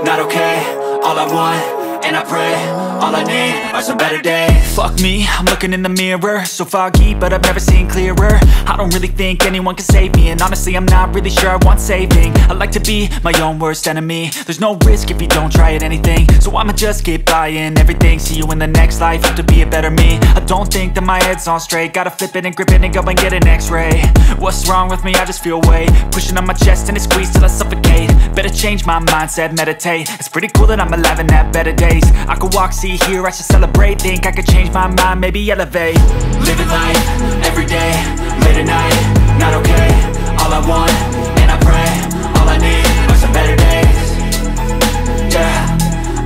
not okay. All I want, and I pray, all I need are some better days. Fuck me, I'm looking in the mirror, so foggy, but I've never seen clearer. I don't really think anyone can save me, and honestly I'm not really sure I want saving. I like to be my own worst enemy. There's no risk if you don't try at anything, so I'ma just keep buying everything. See you in the next life, have to be a better me. I don't think that my head's on straight, gotta flip it and grip it and go and get an x-ray. What's wrong with me? I just feel weight pushing on my chest and it squeezes till I suffocate. Better change my mindset, meditate. It's pretty cool that I'm alive and have better days. I could walk, see, hear, I should celebrate. Think I could change my mind, maybe elevate. Living life, everyday, late at night, not okay. All I want, and I pray, all I need are some better days. Yeah,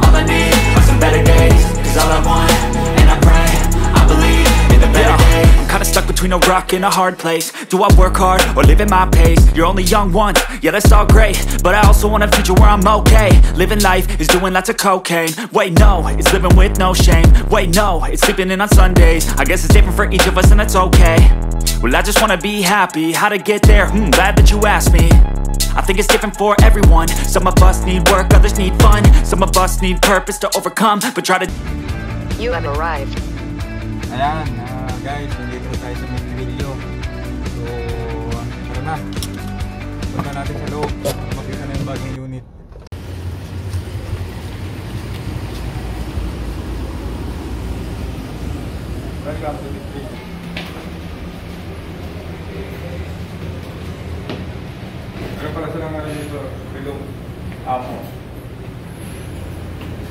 all I need are some better days. Cause all I want, and I pray, I believe in the better days. I'm kinda stuck between a rock and a hard place. Do I work hard, or live at my pace? You're only young once, yeah that's all great, but I also want a future where I'm okay. Living life is doing lots of cocaine. Wait no, it's living with no shame. Wait no, it's sleeping in on Sundays. I guess it's different for each of us and that's okay. Well I just wanna be happy, how to get there? Glad that you asked me. I think it's different for everyone. Some of us need work, others need fun. Some of us need purpose to overcome, but try to... You have arrived. Ayan, guys, nandito tayo sa main video. So, tara na. Punta natin sa loob. Makita na yung bagong unit. Welcome to the street. Ano pala silang dito? Pilong amo.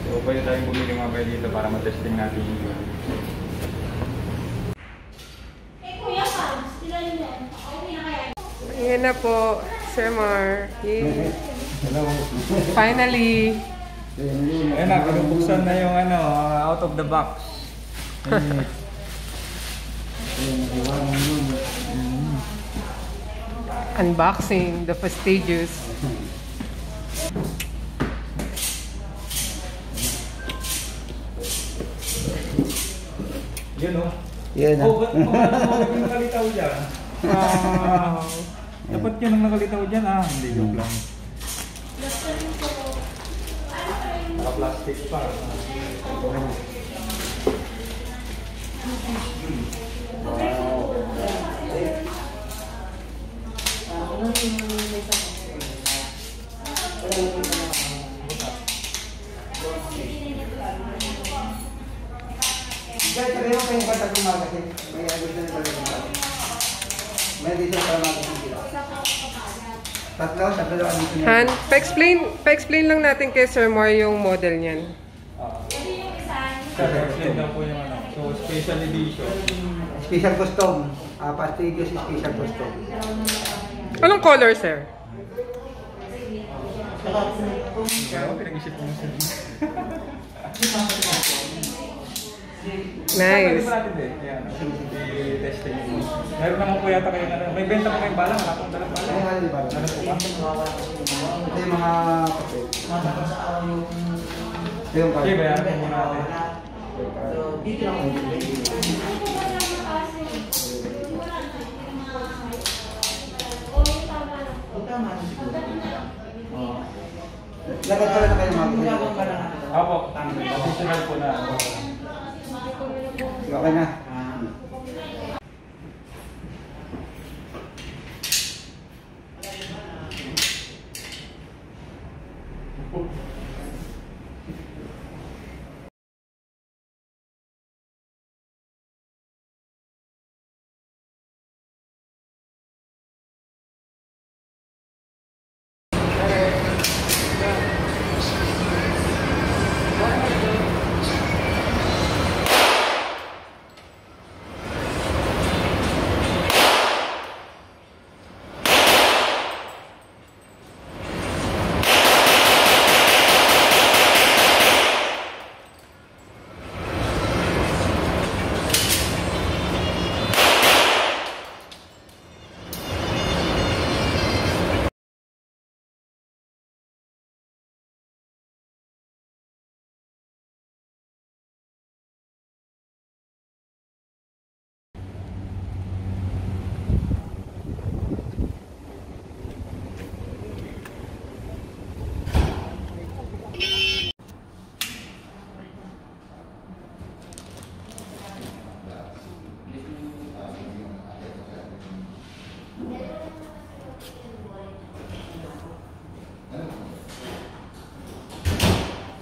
So, pwede tayong bumili mga bayo dito para matesting natin yung unit. Ayan na po, Sir Mar. Hello. Finally. Ayan na, pinubuksan na yung ano, out of the box. Unboxing, the fastidious. Yun o. Yan na. Oh, ba't yung nakalitaw dyan? Wow. Dapat yun ang nakalitaw dyan hindi joke lang. Naka-plastic pa. Guys, sabi mo kayo yung bata kong magasin. May additional pala yung bata. May additional pala magasin sila. Tatlo lang additional. Han, pa-explain lang natin kay Sir Mar yung model niyan. Yan daw po yung ano. So, special edition. Special custom. Fastidious special custom. Anong color, Sir? Kaya ako pinag-isip mo sila. Nice. Pwede pa natin din. Ayan. I-testing mo. Meron naman po yata kayo na. May benta po kayong balang. Wala pong dalang balang. Ano nga yung bala? Ano po ba? Ito yung mga kapit. Ito yung Okay, kapit. bayaran po muna natin. Lakad pala na kayo magasin. Opo. Additional po na. Okay na.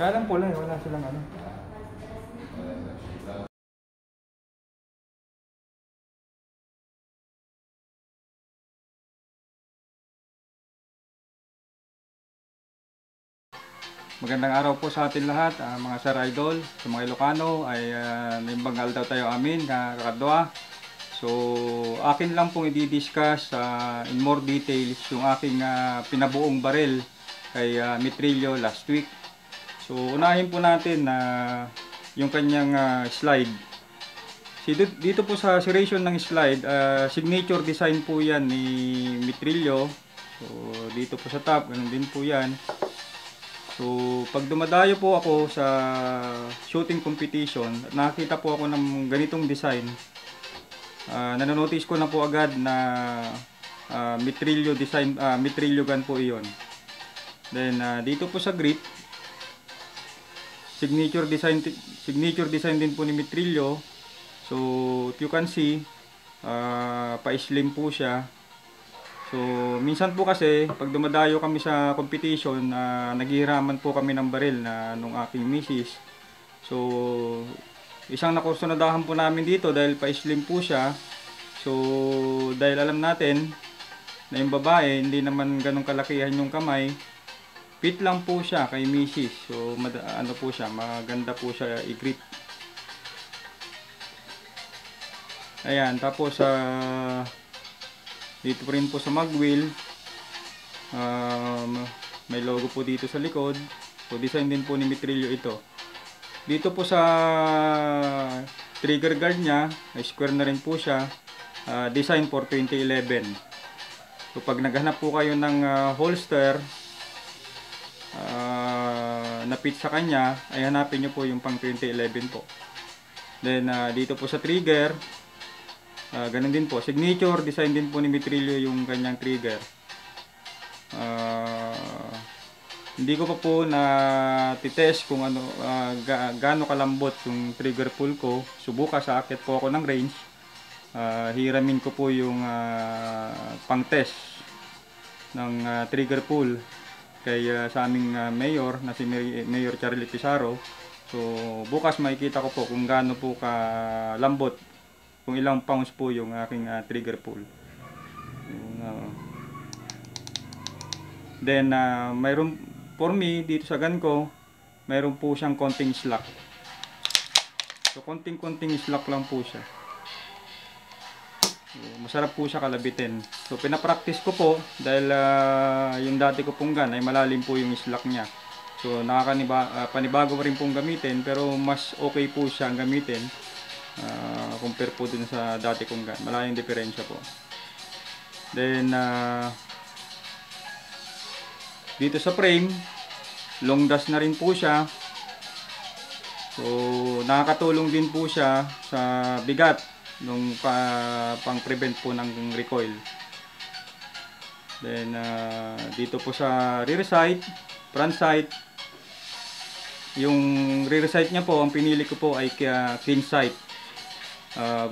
Kaya lang pula eh, wala silang ano. Magandang araw po sa atin lahat, mga Sir Idol, sa mga Ilocano ay naimbanggal daw tayo amin, kakadwa. So, akin lang pong i-discuss in more details yung aking pinabuong baril kay Mitrillo last week. So, unahin po natin na yung kanyang slide. Dito po sa serration ng slide, signature design po yan ni Mitrillo. So, dito po sa top, ganun din po yan. So, pag dumadayo po ako sa shooting competition, nakita po ako ng ganitong design. Nanonotice ko na po agad na Mitrillo design, Mitrillo gun po iyon. Then, dito po sa grip, signature design din po ni Mitrillo. So, if you can see, pa-slim po siya. So, minsan po kasi, pag dumadayo kami sa competition, naghihiraman po kami ng baril nung aking misis. So, isang nakursunadahan po namin dito dahil pa-slim po siya. So, dahil alam natin na yung babae, hindi naman ganun kalakihan yung kamay, fit lang po siya kay misis. So, ano po siya, maganda po siya i-grip. Ayan, tapos dito rin po sa magwheel, may logo po dito sa likod. So, design din po ni Mitrillo ito. Dito po sa trigger guard niya, square na rin po siya, design for 2011. So, pag naghanap po kayo ng holster na fit sa kanya, ay hanapin nyo po yung pang 2011 po. Then, dito po sa trigger, ganun din po, signature design din po ni Mitrillo yung kanyang trigger. Hindi ko pa po na titest kung ano gaano kalambot yung trigger pull ko. Subukan sa akit po ako ng range. Hiramin ko po yung pang test ng trigger pull kay sa aming mayor na si Mayor Charlie Pizarro. So bukas makikita ko po kung gaano po kalambot, kung ilang pounds po yung aking trigger pull. Then mayroon for me dito sa gun ko, mayroon po siyang konting slack. So konting slack lang po siya. So, masarap po siya kalabitin. So pinapractice ko po dahil yung dati ko pong gun ay malalim po yung slack niya. So panibago rin pong gamitin, pero mas okay po siyang gamitin compare po dun sa dati kong gun. Malaking diferensya po. Then dito sa frame, long dash na rin po siya. So nakakatulong din po siya sa bigat nung pang-prevent po ng recoil. Then dito po sa rear sight, front sight, yung rear sight niya po, ang pinili ko po ay clean sight,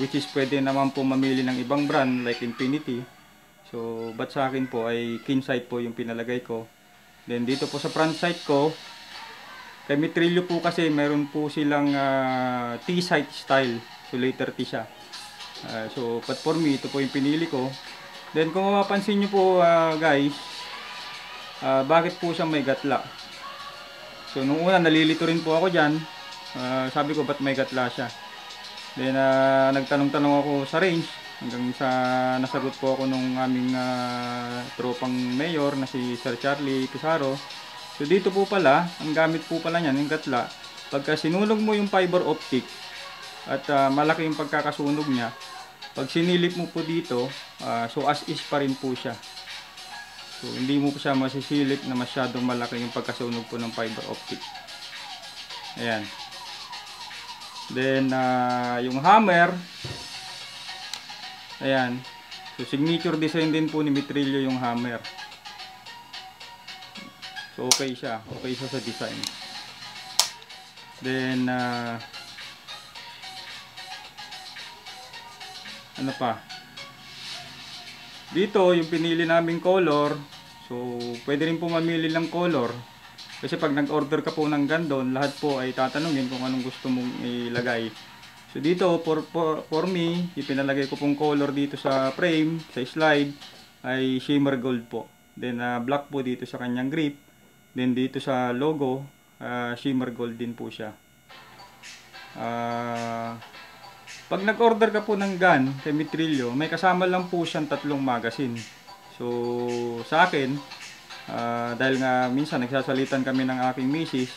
which is pwede naman po mamili ng ibang brand like Infinity. So but sa akin po ay clean sight po yung pinalagay ko. Then dito po sa front sight ko, kay Mitrillo po kasi meron po silang T-sight style. So later T siya. So but for me, ito po yung pinili ko. Then kung mapapansin nyo po guys, bakit po siya may gatla? So nung una nalilito rin po ako dyan. Sabi ko ba't may gatla siya? Then nagtanong-tanong ako sa range. Hanggang sa nasagot po ako nung aming tropang mayor na si Sir Charlie Pizarro. So dito po pala, ang gamit po pala niyan, yung gatla. Pagka sinunog mo yung fiber optic at malaki yung pagkakasunog niya, pag sinilip mo po dito, so as is pa rin po siya. So hindi mo po siya masisilip na masyadong malaki yung pagkasunog po ng fiber optic. Ayan. Then yung hammer, ayan. So signature design din po ni Mitrillo yung hammer. So okay siya. Okay siya sa design. Then ano pa? Dito yung pinili naming color. So pwede rin po mamili ng color. Kasi pag nag-order ka po ng gun doon, lahat po ay tatanungin kung anong gusto mong ilagay. So dito, for me, ipinalagay ko pong color dito sa frame, sa slide, ay shimmer gold po. Then black po dito sa kanyang grip. Then dito sa logo, shimmer gold din po siya. Pag nag-order ka po ng gun kay Mitrillo, may kasama lang po siyang 3 magazine. So sa akin, dahil nga minsan nagsasalitan kami ng aking misis,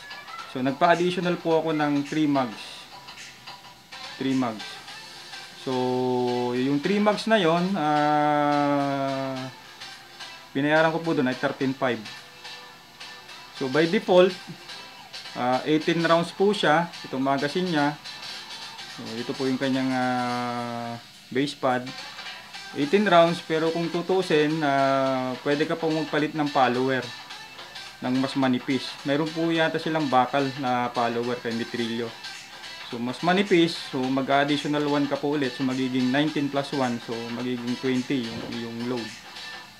so nagpa-additional po ako ng 3 mags. So yung 3 mags na yon, binayaran ko po doon ay 13.5. So by default, 18 rounds po siya, itong magazine niya. So ito po yung kanyang base pad. 18 rounds, pero kung tutusin, pwede ka pong magpalit ng follower ng mas manipis. Meron po yata silang bakal na follower kay Mitrillo. So mas manipis, so mag-additional 1 ka po ulit. So magiging 19 plus 1, so magiging 20 yung load.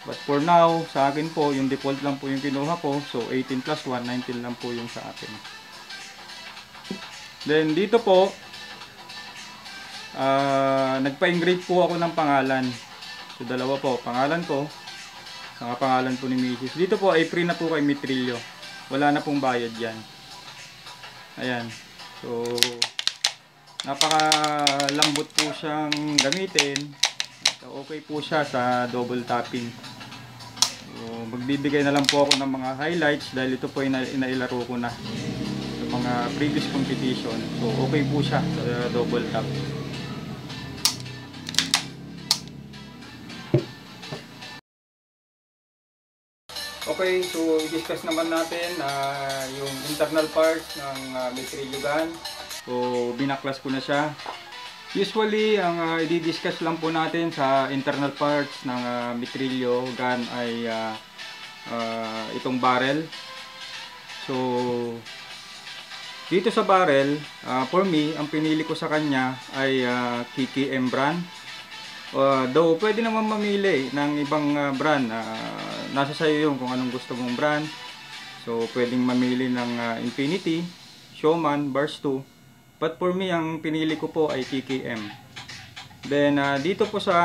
But for now, sa akin po, yung default lang po yung kinuha ko. So 18 plus 1, 19 lang po yung sa akin. Then dito po, nagpa-engrave po ako ng pangalan. So dalawa po, pangalan ko, saka pangalan po ni Mrs. Dito po ay free na po kay Mitrillo. Wala na pong bayad yan. Ayan. So napakalambot po siyang gamitin. So, okay po siya sa double tapping. So magbibigay na lang po ako ng mga highlights dahil ito po ay inailaro ko na sa mga previous competition. So okay po siya sa double tap. Okay, so i-discuss naman natin yung internal parts ng Mitrillo gun. So binaklas ko na siya. Usually, ang i-discuss lang po natin sa internal parts ng Mitrillo gun ay itong barrel. So dito sa barrel, for me, ang pinili ko sa kanya ay KKM brand. Though pwede naman mamili ng ibang brand, nasa sayo yung kung anong gusto mong brand. So pwedeng mamili ng Infinity, Showman, Burst 2. But for me, ang pinili ko po ay KKM. Then dito po sa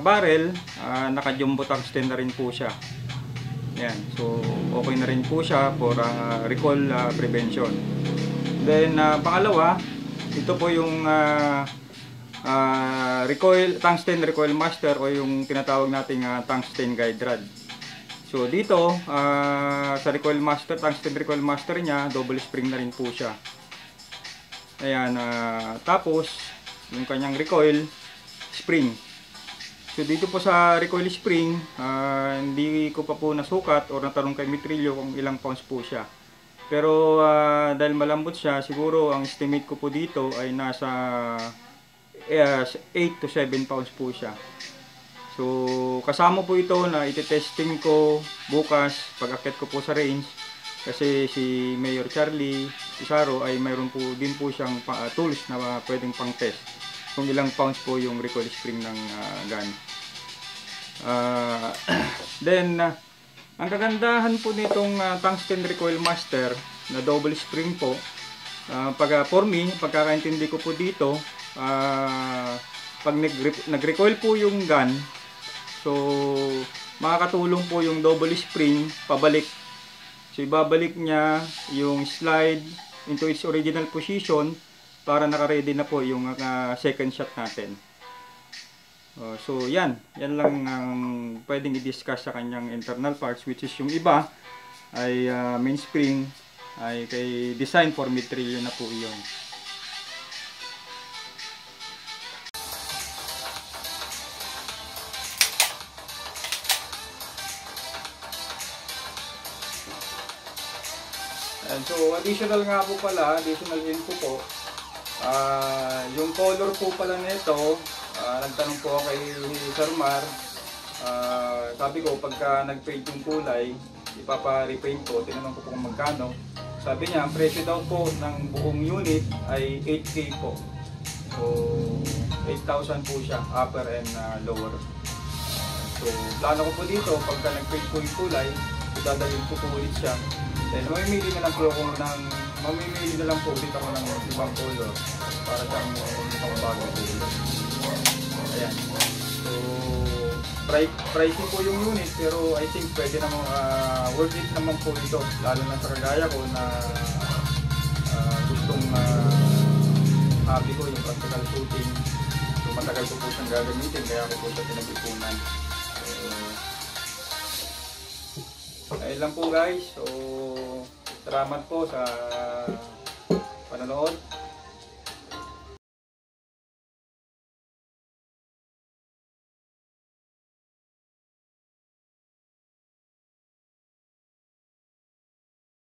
barrel, naka-jumbo tungsten na rin po siya. Yan. So okay na rin po siya for recoil prevention. Then pangalawa, ito po yung tungsten recoil master o yung tinatawag nating tungsten guide rod. So dito sa recoil master, tungsten recoil master niya, double spring na rin po siya. Ayan, tapos yung kanyang recoil spring. So dito po sa recoil spring, hindi ko pa po nasukat o natanong kay Mitrillo kung ilang pounds po siya. Pero dahil malambot siya, siguro ang estimate ko po dito ay nasa 8 to 7 pounds po siya. So kasama po ito na iti-testing ko bukas pag akit ko po sa range, kasi si Mayor Charlie Isaro ay mayroon po din po siyang tools na pwedeng pang test kung ilang pounds po yung recoil spring ng gun. Then ang kagandahan po nitong tungsten recoil master na double spring po, for me, pagkakaintindi ko po dito, pag nag-recoil po yung gun, so makakatulong po yung double spring pabalik. So ibabalik niya yung slide into its original position para naka-ready na po yung second shot natin. So yan lang ang pwedeng i-discuss sa kanyang internal parts, which is yung iba ay mainspring ay kay design for Mitrillo na po iyon. And so additional nga po pala, additional info po, yung color po pala nito, nagtanong po ako kay Sir Mar, sabi ko pagka nag-paint yung kulay, ipapa-repaint ko, tinanong ko kung magkano. Sabi niya, ang presyo daw po ng buong unit ay 8K po. So 8,000 po siya, upper and lower. So plano ko po dito, pagka nag-paint po yung kulay, dadalhin ko po ulit siya Then mamimili na lang po ako mamimili na lang po ulit ako ng ibang color para sa mga bagong color. Ayan. So, pricey po yung unit pero I think pwede namang worth it naman po ito. Lalo na sa kagaya ko na gustong hobby ko yung practical shooting. So, matagal ko po siyang gagamitin kaya ako po siya pinag-ipunan. Ayun lang po guys. So, salamat po sa panonood.